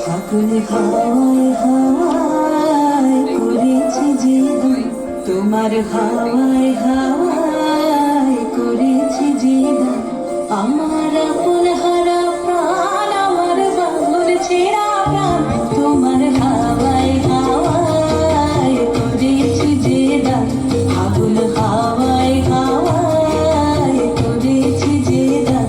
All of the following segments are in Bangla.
ফাগুন হাওয়ায় হাওয়ায় করেছি যে দান, তোমার হাওয়ায় হাওয়ায় করেছি যে দান। আমার আপন হারা প্রাণ, আমার বাবুর ছেঁড়া প্রাণ, তোমার হাওয়ায় হাওয়ায় করেছি যে দান। ফাগুন হাওয়ায় হাওয়ায় করেছি যে দান।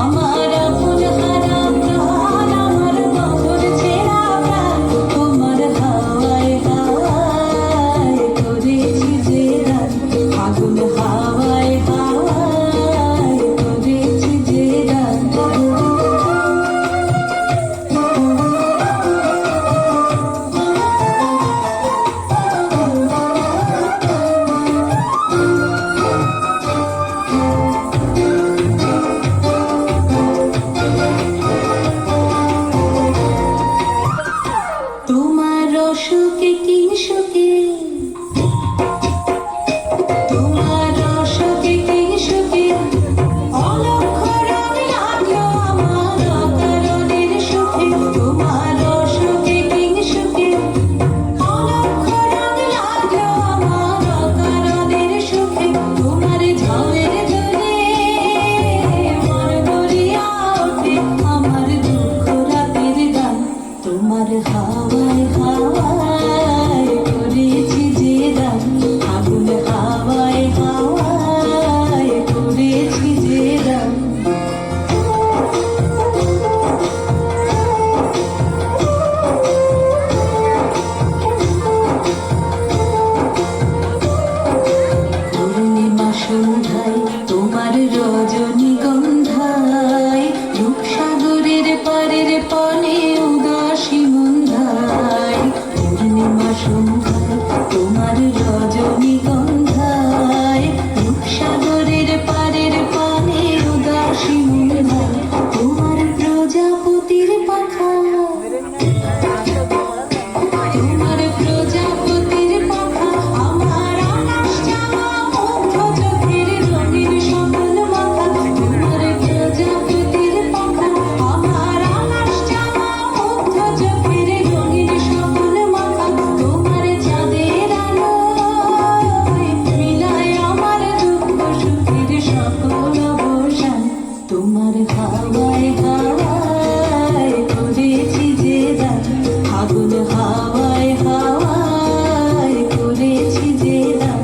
আমার আপন হারা প্রাণ, আমার বাবুর ছেঁড়া প্রাণ, তোমার হাওয়ায় হাওয়ায় করেছি যে দান। ফাগুন হাওয়ায় হাওয়ায় করেছি যে দান। তোমার রসকে কিন সুখে, তোমার রসকে কিন সুখে, অলক্ষ রং লাগলো আমার অকারণের সুখে। তোমার রসকে কিন সুখে, অলক্ষ রং লাগলো আমার অকারণের সুখে। তোমার ঝামের ধরে মন গড়িয়া ওঠে আমার দুঃখ রাতের গান। তোমার হাওয়ায় হাওয়ায় করেছি যে দান। ফাগুন হাওয়ায় হাওয়ায় করেছি যে দান। পূর্ণিমা সন্ধ্যায় তোমার রজনীগন্ধায়, রূপসাগরের পারের পানে উদাসী মন্ধায়। পূর্ণিমা সন্ধ্যায় তোমার রজনীগন্ধায়, রূপসাগরের পারের পানে উদাসী মন্ধায়। তোমার প্রজাপতির পাখা, তোমার প্রজাপতির পাখা, আমার আকাশ চাওয়া মুগ্ধ চোখের রঙিন সকল মাথা। তোমার প্রজাপতির পাখা, আমার আকাশ চাওয়া মুগ্ধ চোখের রঙিন সকল মাথা। তোমার চাঁদের আলোয় মিলায় আমার দুঃখ সুখের সকল অবসান। তোমার হাওয়ায় হাওয়ায় করেছি যে দান। ফাগুন হাওয়ায় হাওয়ায় করেছি যে দান।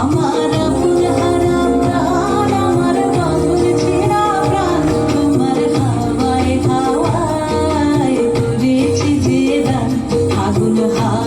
আমার আপন হারা প্রাণ, আমার বাবুর ছেঁড়া প্রাণ, তোমার হাওয়ায় হাওয়ায় করেছি যে দান। ফাগুন হাওয়ায়